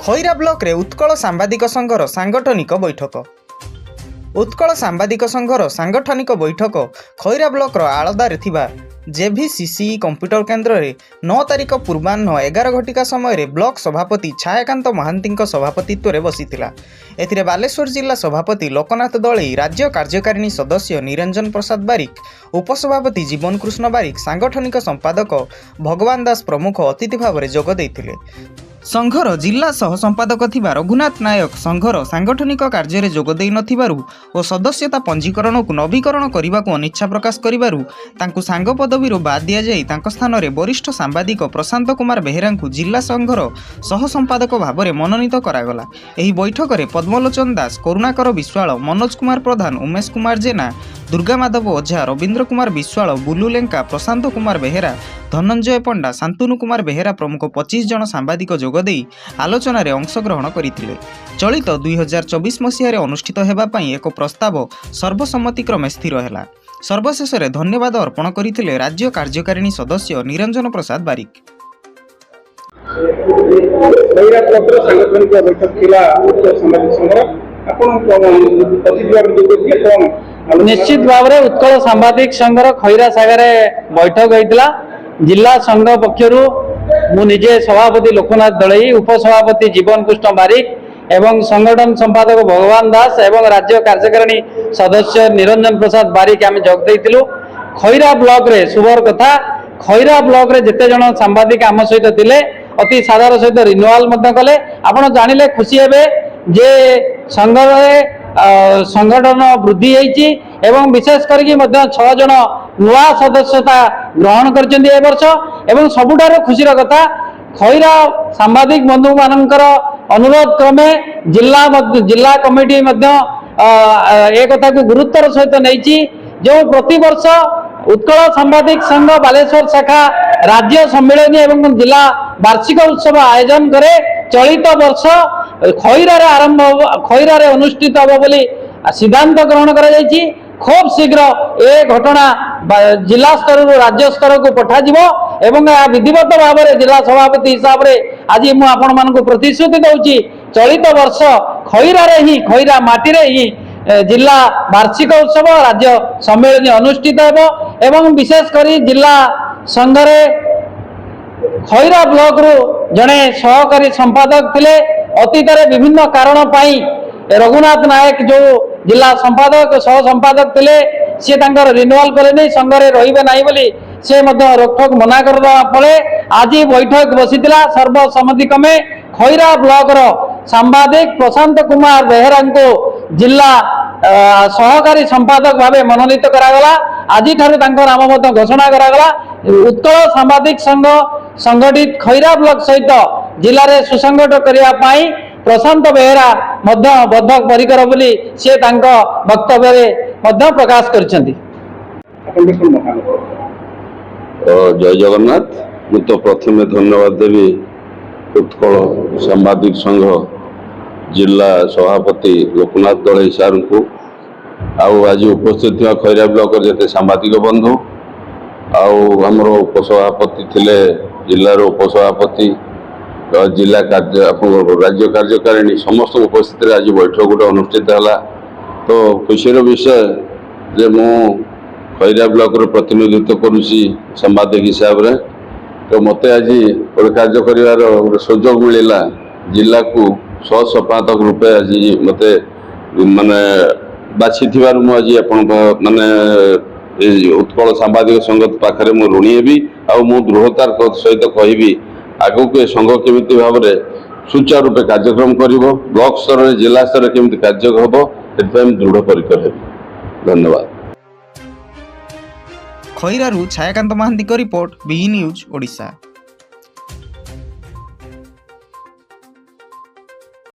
ଖଇରା ବ୍ଲକରେ ଉତ୍କଳ ସାମ୍ବାଦିକ ସଂଘର ସାଂଗଠନିକ ବୈଠକ। ଉତ୍କଳ ସାମ୍ବାଦିକ ସଂଘର ସାଂଗଠନିକ ବୈଠକ ଖଇରା ବ୍ଲକର ଆଳଦାରେ ଥିବା ଜେଭିସିସିଇ କମ୍ପ୍ୟୁଟର କେନ୍ଦ୍ରରେ 9 ତାରିଖ ପୂର୍ବାହ୍ନ 11 ଘଟିକା ସମୟରେ ବ୍ଲକ ସଭାପତି ଛାୟାକାନ୍ତ ମହାନ୍ତିଙ୍କ ସଭାପତିତ୍ୱରେ ବସିଥିଲା। ଏଥିରେ ବାଲେଶ୍ୱର ଜିଲ୍ଲା ସଭାପତି ଲୋକନାଥ ଦଳେଇ, ରାଜ୍ୟ କାର୍ଯ୍ୟକାରିଣୀ ସଦସ୍ୟ ନିରଞ୍ଜନ ପ୍ରସାଦ ବାରିକ, ଉପସଭାପତି ଜୀବନ କୃଷ୍ଣ ବାରିକ, ସାଂଗଠନିକ ସମ୍ପାଦକ ଭଗବାନ ଦାସ ପ୍ରମୁଖ ଅତିଥି ଭାବରେ ଯୋଗ ଦେଇଥିଲେ। ସଂଘର ଜିଲ୍ଲା ସହ ସମ୍ପାଦକ ଥିବା ରଘୁନାଥ ନାୟକ ସଂଘର ସାଂଗଠନିକ କାର୍ଯ୍ୟରେ ଯୋଗ ଦେଇନଥିବାରୁ ଓ ସଦସ୍ୟତା ପଞ୍ଜୀକରଣକୁ ନବୀକରଣ କରିବାକୁ ଅନିଚ୍ଛା ପ୍ରକାଶ କରିବାରୁ ତାଙ୍କୁ ସାଙ୍ଗ ପଦବୀରୁ ବାଦ୍ ଦିଆଯାଇ ତାଙ୍କ ସ୍ଥାନରେ ବରିଷ୍ଠ ସାମ୍ବାଦିକ ପ୍ରଶାନ୍ତ କୁମାର ବେହେରାଙ୍କୁ ଜିଲ୍ଲା ସଂଘର ସହ ସମ୍ପାଦକ ଭାବରେ ମନୋନୀତ କରାଗଲା। ଏହି ବୈଠକରେ ପଦ୍ମଲୋଚନ ଦାସ, କରୁଣାକର ବିଶ୍ୱାଳ, ମନୋଜ କୁମାର ପ୍ରଧାନ, ଉମେଶ କୁମାର ଜେନା, ଦୁର୍ଗା ମାଧବ ଓଝା, ରବୀନ୍ଦ୍ର କୁମାର ବିଶ୍ୱାଳ, ବୁଲୁ ଲେଙ୍କା, ପ୍ରଶାନ୍ତ କୁମାର ବେହେରା, ଧନଞ୍ଜୟ ପଣ୍ଡା, ଶାନ୍ତନୁ କୁମାର ବେହେରା ପ୍ରମୁଖ 25 ଜଣ ସାମ୍ବାଦିକ ଯୋଗଦେଇ ଆଲୋଚନାରେ ଅଂଶଗ୍ରହଣ କରିଥିଲେ। ଚଳିତ 2024 ମସିହାରେ ଅନୁଷ୍ଠିତ ହେବା ପାଇଁ ଏକ ପ୍ରସ୍ତାବ ସର୍ବସମ୍ମତିକ୍ରମେ ସ୍ଥିର ହେଲା। ସର୍ବଶେଷରେ ଧନ୍ୟବାଦ ଅର୍ପଣ କରିଥିଲେ ରାଜ୍ୟ କାର୍ଯ୍ୟକାରିଣୀ ସଦସ୍ୟ ନିରଞ୍ଜନ ପ୍ରସାଦ ବାରିକ। निश्चित भाव में उत्कल सांबादिक संघर खैरा शाखारे बैठक होता। जिला संघ पक्षर मुझे सभापति लोकनाथ दलई, उपसभापति जीवन कृष्ण बारिक एवं संगठन संपादक भगवान दास एवं राज्य कार्यकारिणी सदस्य निरंजन प्रसाद बारिक आम जोग देइथिलु। खैरा ब्लॉक रे शुभर कथा, खैरा ब्लॉक रे जेते जन सांबादिक आम सहित थिले अति साधार सहित रिन्यूअल मध्य कले। आपण जानिले खुशी हेबे जे संघरे संगठन वृद्धि होती एवं विशेष करके 6 जन नुआ सदस्यता ग्रहण करछन्ती ए वर्ष। एवं सबुठार खुशीर कथा खैरा सांबादिक बंधु मानकर अनुरोध क्रमे जिला कमिटी ए कथा को गुरुत्वर सहित नहीं जो प्रति वर्ष उत्कल सांबादिक संघ बालेश्वर शाखा राज्य सम्मेलन एवं जिला वार्षिक उत्सव आयोजन करे। चलित वर्ष खैरा आरंभ खैरा अनुष्ठित हम बोली सिद्धांत ग्रहण कर खूब शीघ्र ए घटना जिला स्तर राज्य स्तर को पठाଯିव एवं विधिवत भाव में जिला सभापति हिसाब से आज मुझे प्रतिश्रुति दूची चलित वर्ष खैरा माटी ही जिला वार्षिक उत्सव राज्य सम्मेलन अनुष्ठित एवं विशेष कर जिला संघरे खैरा ब्लॉक रु जड़े सहकारी संपादक थिले। अतीत विभिन्न कारण रघुनाथ नायक जो जिला संपादक सह संपादक थिले सी रिन्यूअल कले संघरे रहिबे नाही बोली से रोकठोक मना कर फले आज बैठक बसीला। सर्वसम्मतिक्रमे खैरा ब्लॉक रो सांबादिक प्रशांत कुमार बेहेरा को जिला सहकारी संपादक भावे मनोनीत करागला। आज नाम घोषणा करागला। उत्कल सांबादिक संघ संगठित खैरा ब्लॉक सहित जिले में सुसंगठ करने प्रशांत बेहेरा बद्ध परिकर बोली सी वक्तव्य प्रकाश कर। जय जगन्नाथ। मु तो प्रथम धन्यवाद देवी उत्कल सांबादिक संघ जिला सभापति लोकनाथ दलई सार को आज उपस्थित खैरा ब्लॉक जिते सांबादिक बंधु आमर उपसभापति थिले जिलार उपसभापति जिला राज्य कार्यकारिणी समस्त उपस्थित आज बैठक गोटे अनुष्ठित है। तो खुशीर विषय जे मु खैरा ब्लॉक प्रतिनिधित्व करुँची सांबादिक हिसाब से। तो मत आज गोटे कार्य कर सुजोग मिलला जिला को सह संपादक रूपे आज मत माने बाछि आज माने उत्कल सांबादिक संघ पाखे मु ऋणी हेबी आ दृढ़तार सहित कहबी आगु को संघ केमी भाव में सुचारू रूपे कार्यक्रम कर ब्लॉक स्तर जिला स्तर केमी कार्य हम दृढ़ परिकर हेबी। धन्यवाद। खैरारू Chhayakant Mohanty report, B news Odisha.